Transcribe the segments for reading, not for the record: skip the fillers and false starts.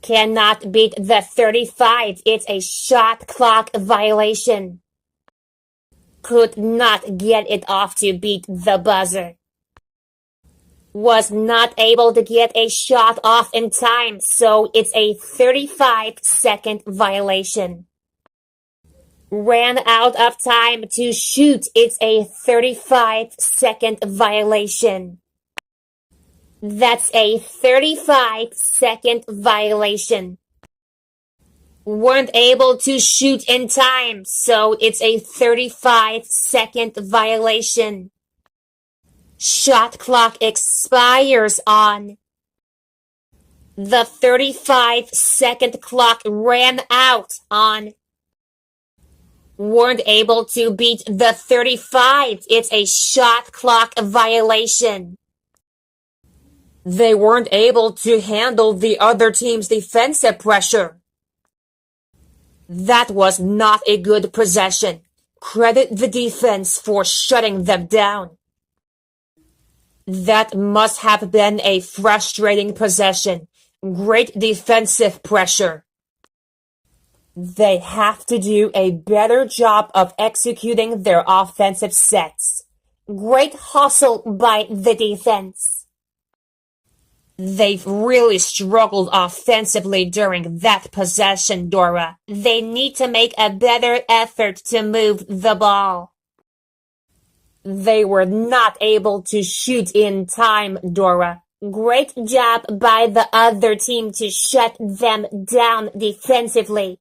Cannot beat the 35. It's a shot clock violation. Could not get it off to beat the buzzer. Was not able to get a shot off in time, so it's a 35-second violation. Ran out of time to shoot, it's a 35-second violation. That's a 35-second violation. Weren't able to shoot in time, so it's a 35-second violation. Shot clock expires on. The 35-second clock ran out on. Weren't able to beat the 35. It's a shot clock violation. They weren't able to handle the other team's defensive pressure. That was not a good possession. Credit the defense for shutting them down. That must have been a frustrating possession. Great defensive pressure. They have to do a better job of executing their offensive sets. Great hustle by the defense. They've really struggled offensively during that possession, Dora. They need to make a better effort to move the ball. They were not able to shoot in time, Dora. Great job by the other team to shut them down defensively.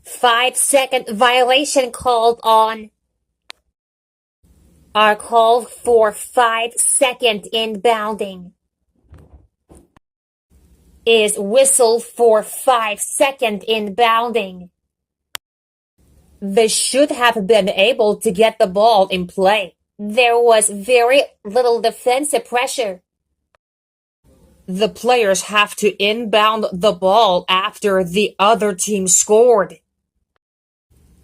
5-second violation called on. Are called for 5-second inbounding. Is whistled for 5-second inbounding. They should have been able to get the ball in play. There was very little defensive pressure. The players have to inbound the ball after the other team scored.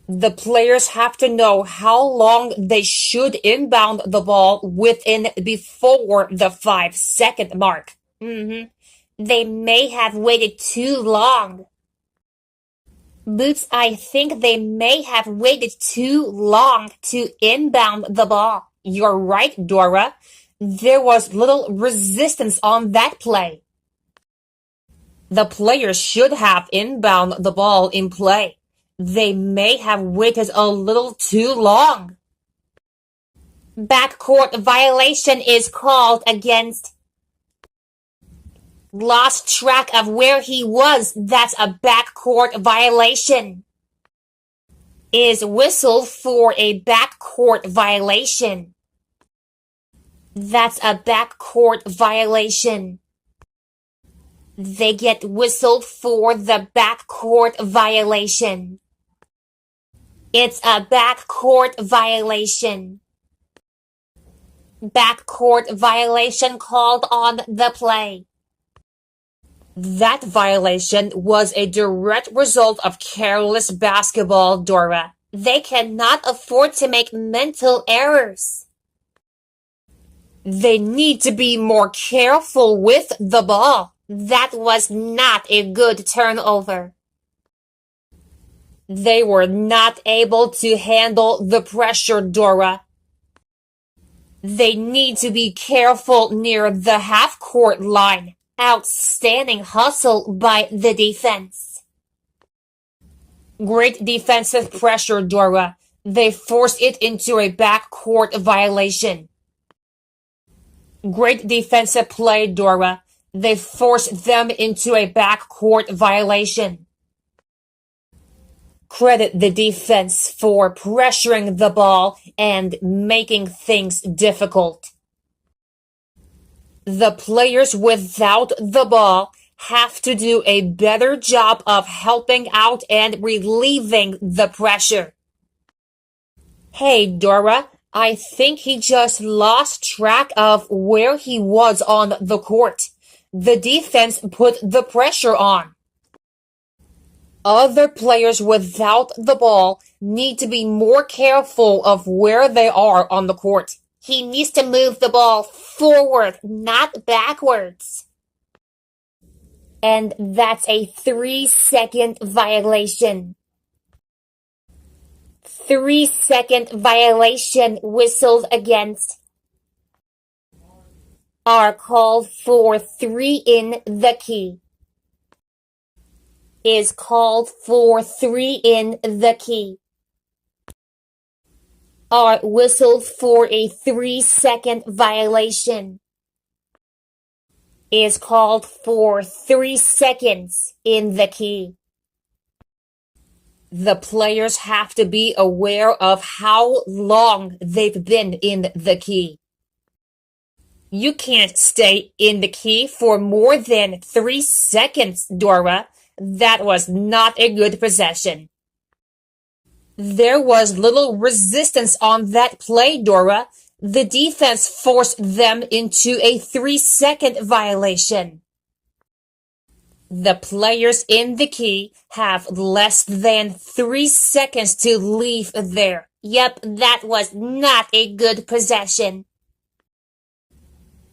The players have to know how long they should inbound the ball before the 5-second mark. They may have waited too long. Boots, I think they may have waited too long to inbound the ball. You're right, Dora. There was little resistance on that play. The players should have inbound the ball in play. They may have waited a little too long. Backcourt violation is called against. Lost track of where he was. That's a backcourt violation. Is whistled for a backcourt violation. That's a backcourt violation. They get whistled for the backcourt violation. It's a backcourt violation. Backcourt violation called on the play. That violation was a direct result of careless basketball, Dora. They cannot afford to make mental errors. They need to be more careful with the ball. That was not a good turnover. They were not able to handle the pressure, Dora. They need to be careful near the half-court line. Outstanding hustle by the defense. Great defensive pressure, Dora. They forced it into a backcourt violation. Great defensive play, Dora. They forced them into a backcourt violation. Credit the defense for pressuring the ball and making things difficult. The players without the ball have to do a better job of helping out and relieving the pressure. Hey, Dora, I think he just lost track of where he was on the court. The defense put the pressure on. Other players without the ball need to be more careful of where they are on the court. He needs to move the ball forward, not backwards. And that's a 3-second violation. 3-second violation whistled against are called for 3 in the key. Is called for 3 in the key. Are whistled for a 3-second violation. Is called for 3 seconds in the key. The players have to be aware of how long they've been in the key. You can't stay in the key for more than 3 seconds, Dora. That was not a good possession. There was little resistance on that play, Dora. The defense forced them into a 3-second violation. The players in the key have less than 3 seconds to leave there. Yep, that was not a good possession.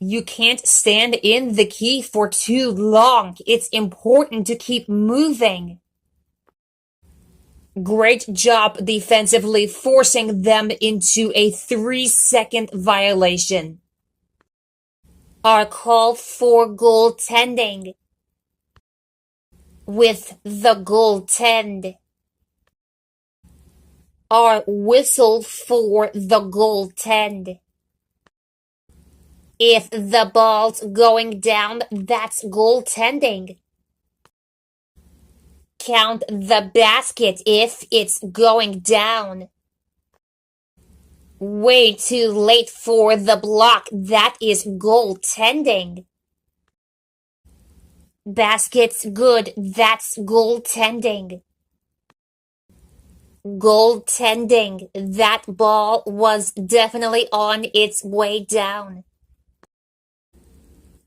You can't stand in the key for too long. It's important to keep moving. Great job defensively forcing them into a 3-second violation. Are called for goaltending. With the goaltend. Are whistled for the goaltend. If the ball's going down, that's goaltending. Count the basket if it's going down. Way too late for the block, that is goaltending. Basket's good, that's goaltending. Goaltending, that ball was definitely on its way down.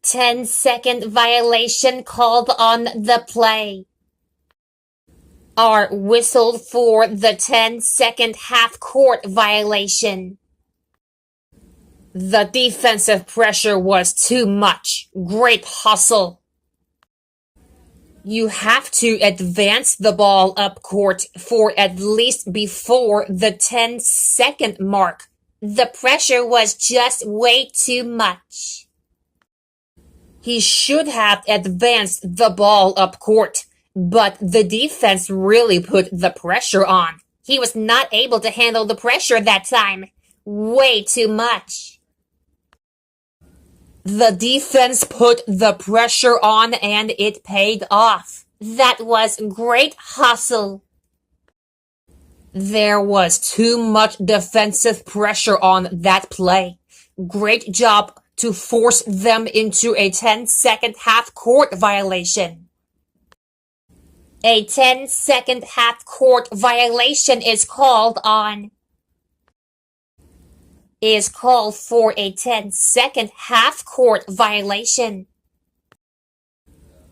10-second violation called on the play. Are whistled for the 10-second half-court violation. The defensive pressure was too much. Great hustle. You have to advance the ball up court for at least before the 10-second mark. The pressure was just way too much. He should have advanced the ball up court, but the defense really put the pressure on. He was not able to handle the pressure that time. Way too much. The defense put the pressure on and it paid off. That was great hustle. There was too much defensive pressure on that play. Great job to force them into a 10-second half-court violation. A 10-second half-court violation is called for a 10-second half-court violation.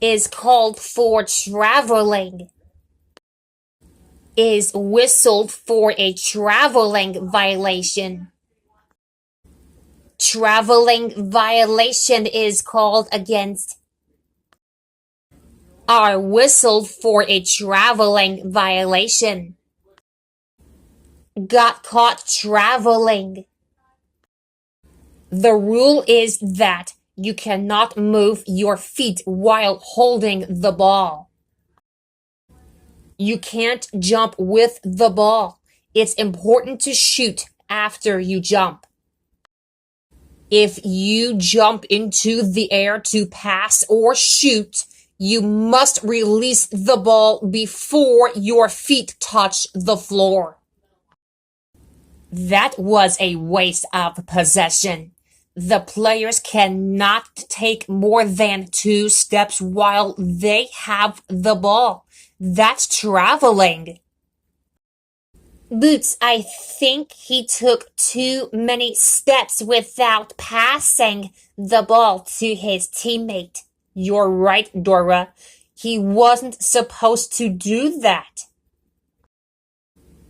Is called for traveling. Is whistled for a traveling violation. Traveling violation is called against. Are whistled for a traveling violation. Got caught traveling. The rule is that you cannot move your feet while holding the ball. You can't jump with the ball. It's important to shoot after you jump. If you jump into the air to pass or shoot, you must release the ball before your feet touch the floor. That was a waste of possession. The players cannot take more than 2 steps while they have the ball. That's traveling. Boots, I think he took too many steps without passing the ball to his teammate. You're right, Dora. He wasn't supposed to do that.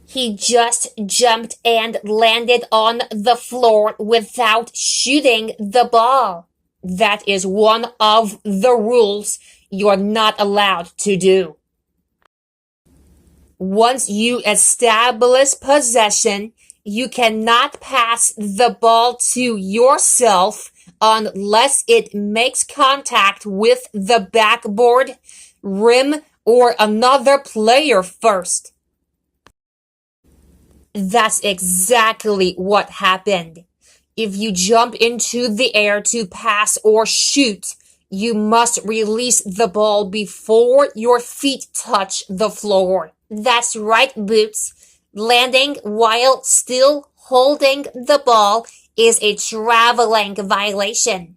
He just jumped and landed on the floor without shooting the ball. That is one of the rules. you're not allowed to do. Once you establish possession, you cannot pass the ball to yourself unless it makes contact with the backboard, rim, or another player first. That's exactly what happened. If you jump into the air to pass or shoot, you must release the ball before your feet touch the floor. That's right, Boots. Landing while still holding the ball is a traveling violation.